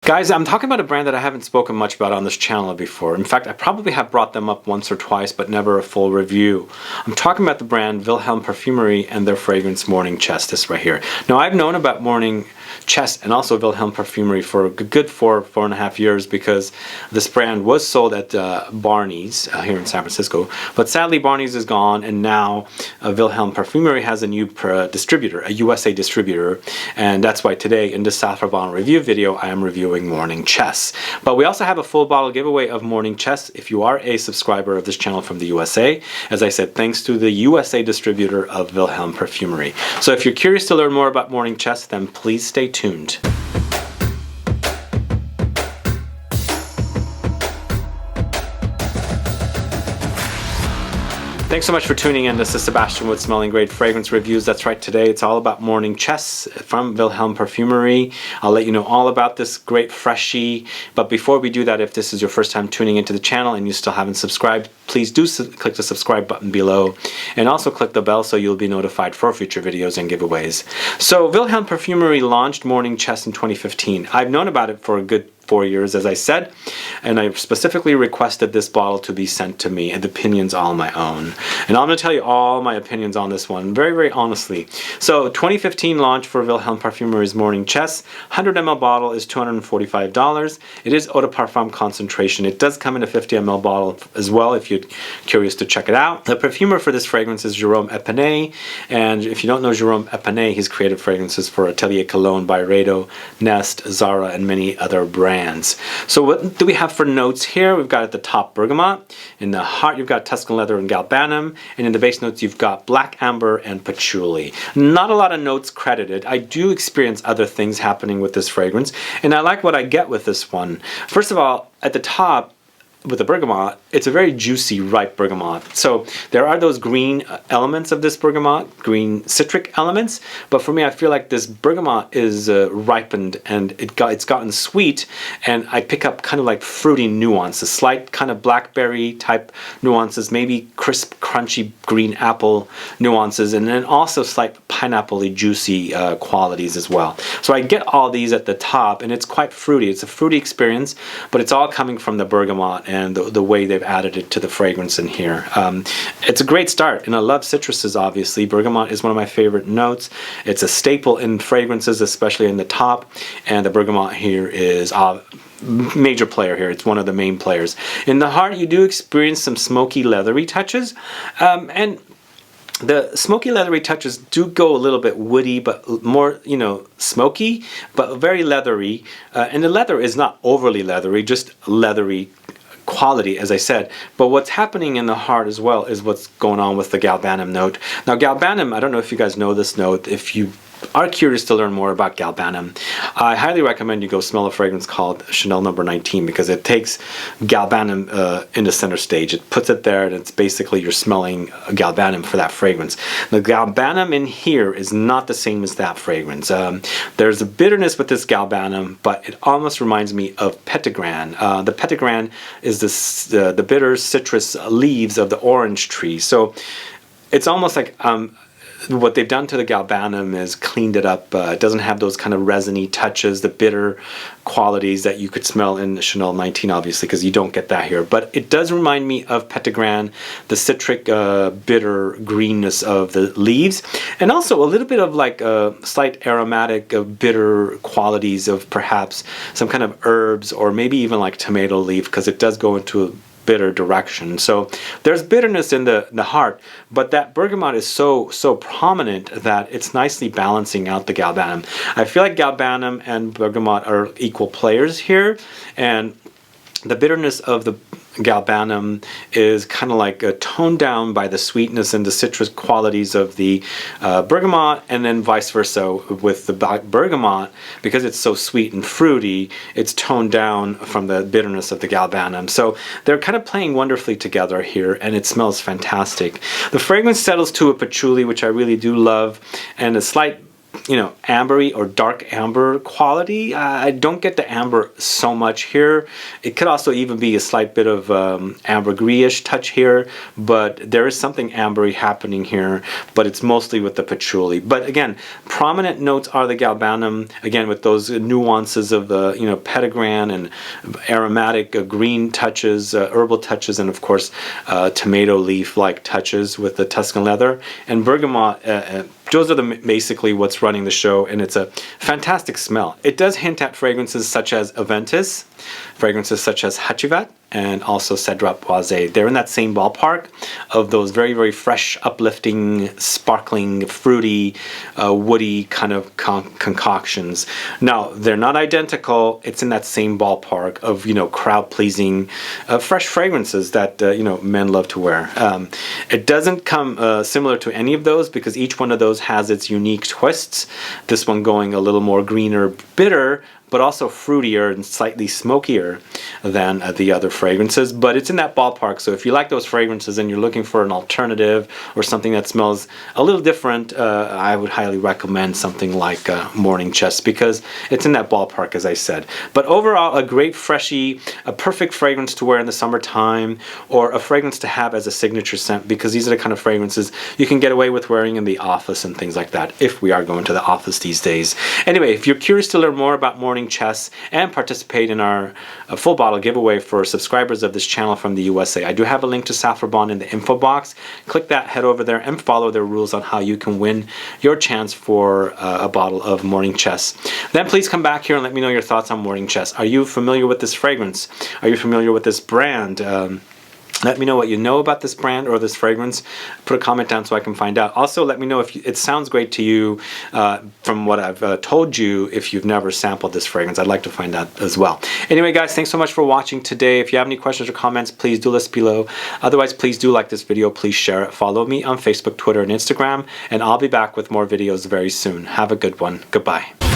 Guys, I'm talking about a brand that I haven't spoken much about on this channel before. In fact, I probably have brought them up once or twice, but never a full review. I'm talking about the brand Vilhelm Parfumerie and their fragrance Morning Chest, this right here. Now, I've known about Morning Chest and also Vilhelm Parfumerie for a good four and a half years because this brand was sold at Barney's here in San Francisco. But sadly, Barney's is gone, and now Vilhelm Parfumerie has a new distributor, a USA distributor, and that's why today in this South Bottle review video, I am reviewing Morning Chest. But we also have a full bottle giveaway of Morning Chest if you are a subscriber of this channel from the USA. As I said, thanks to the USA distributor of Vilhelm Parfumerie. So if you're curious to learn more about Morning Chest, then please stay tuned. Thanks so much for tuning in. This is Sebastian with Smelling Great Fragrance Reviews. That's right, today it's all about Morning Chest from Vilhelm Parfumerie. I'll let you know all about this great freshie. But before we do that, if this is your first time tuning into the channel and you still haven't subscribed, please do click the subscribe button below. And also click the bell so you'll be notified for future videos and giveaways. So Vilhelm Parfumerie launched Morning Chest in 2015. I've known about it for a good 4 years, as I said, and I specifically requested this bottle to be sent to me, and opinions all my own. And I'm going to tell you all my opinions on this one, very, very honestly. So 2015 launch for Vilhelm Parfumerie's Morning Chest. 100 ml bottle is $245. It is Eau De Parfum concentration. It does come in a 50 ml bottle as well if you're curious to check it out. The perfumer for this fragrance is Jerome Epinette, and if you don't know Jerome Epinette, he's created fragrances for Atelier, Cologne, Byredo, Nest, Zara, and many other brands. So what do we have for notes here? We've got at the top Bergamot. In the heart you've got Tuscan leather and Galbanum. And in the base notes you've got black amber and patchouli. Not a lot of notes credited. I do experience other things happening with this fragrance, and I like what I get with this one. First of all, at the top, with the bergamot, it's a very juicy, ripe bergamot. So there are those green elements of this bergamot, green citric elements, but for me I feel like this bergamot is ripened and it's gotten sweet, and I pick up kind of like fruity nuances, slight kind of blackberry type nuances, maybe crisp, crunchy green apple nuances, and then also slight pineapple-y, juicy qualities as well. So I get all these at the top, and it's quite fruity. It's a fruity experience, but it's all coming from the bergamot and the way they've added it to the fragrance in here. It's a great start, and I love citruses, obviously. Bergamot is one of my favorite notes. It's a staple in fragrances, especially in the top, and the bergamot here is major player here. It's one of the main players. In the heart, you do experience some smoky, leathery touches, and the smoky leathery touches do go a little bit woody, but more, you know, smoky, but very leathery. And the leather is not overly leathery, just leathery quality, as I said. But what's happening in the heart as well is what's going on with the Galbanum note. Now Galbanum, I don't know if you guys know this note. If you are curious to learn more about Galbanum, I highly recommend you go smell a fragrance called Chanel No. 19, because it takes Galbanum in the center stage. It puts it there, and it's basically you're smelling Galbanum for that fragrance. The Galbanum in here is not the same as that fragrance. There's a bitterness with this Galbanum, but it almost reminds me of Petitgrain. The Petitgrain is the bitter citrus leaves of the orange tree. So it's almost like what they've done to the Galbanum is cleaned it up. It doesn't have those kind of resiny touches, the bitter qualities that you could smell in Chanel 19, obviously, because you don't get that here. But it does remind me of Petitgrain, the citric, bitter greenness of the leaves, and also a little bit of like a slight aromatic, bitter qualities of perhaps some kind of herbs, or maybe even like tomato leaf, because it does go into a bitter direction. So there's bitterness in the heart, but that bergamot is so prominent that it's nicely balancing out the Galbanum. I feel like Galbanum and bergamot are equal players here, and the bitterness of the Galbanum is kind of like toned down by the sweetness and the citrus qualities of the bergamot, and then vice versa with the bergamot, because it's so sweet and fruity, it's toned down from the bitterness of the Galbanum. So they're kind of playing wonderfully together here, and it smells fantastic. The fragrance settles to a patchouli, which I really do love, and a slight you know, ambery or dark amber quality. I don't get the amber so much here. It could also even be a slight bit of ambergris-ish touch here, but there is something ambery happening here, but it's mostly with the patchouli. But again, prominent notes are the galbanum, again with those nuances of the, you know, petitgrain and aromatic green touches, herbal touches, and of course tomato leaf-like touches with the Tuscan leather. And bergamot, those are basically what's running the show, and it's a fantastic smell. It does hint at fragrances such as Aventus, fragrances such as Hachivat, and also Cedrat Boisé. They're in that same ballpark of those very, very fresh, uplifting, sparkling, fruity, woody kind of concoctions. Now, they're not identical. It's in that same ballpark of, you know, crowd-pleasing, fresh fragrances that, you know, men love to wear. It doesn't come similar to any of those because each one of those has its unique twists. This one going a little more greener, bitter, but also fruitier and slightly smokier than the other fragrances. But it's in that ballpark, so if you like those fragrances and you're looking for an alternative or something that smells a little different, I would highly recommend something like Morning Chest, because it's in that ballpark, as I said. But overall, a great freshy, a perfect fragrance to wear in the summertime, or a fragrance to have as a signature scent, because these are the kind of fragrances you can get away with wearing in the office and things like that, if we are going to the office these days. Anyway, if you're curious to learn more about Morning Chest and participate in our full bottle giveaway for subscribers of this channel from the USA, I do have a link to Saffron in the info box. Click that, head over there, and follow their rules on how you can win your chance for a bottle of Morning Chest. Then please come back here and let me know your thoughts on Morning Chest. Are you familiar with this fragrance? Are you familiar with this brand? Let me know what you know about this brand or this fragrance. Put a comment down so I can find out. Also, let me know if it sounds great to you from what I've told you if you've never sampled this fragrance. I'd like to find out as well. Anyway, guys, thanks so much for watching today. If you have any questions or comments, please do list below. Otherwise, please do like this video. Please share it. Follow me on Facebook, Twitter, and Instagram. And I'll be back with more videos very soon. Have a good one. Goodbye.